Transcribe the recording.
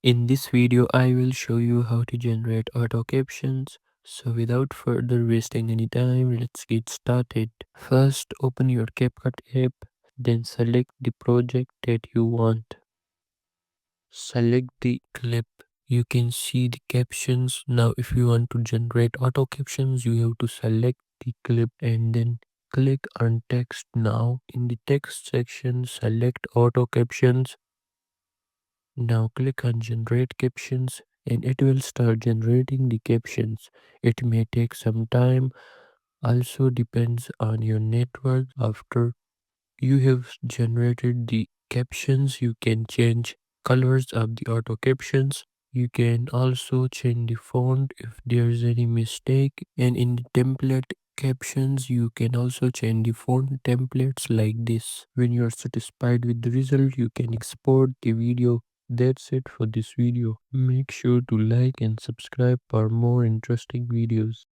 In this video, I will show you how to generate auto captions. So without further wasting any time, let's get started. First, open your CapCut app, then select the project that you want. Select the clip. You can see the captions. Now, if you want to generate auto captions, you have to select the clip and then click on text. Now, in the text section, select auto captions. Now click on generate captions and it will start generating the captions. It may take some time, also depends on your network. After you have generated the captions, you can change colors of the auto captions. You can also change the font if there's any mistake, and in the template captions you can also change the font templates like this. When you are satisfied with the result, you can export the video. That's it for this video. Make sure to like and subscribe for more interesting videos.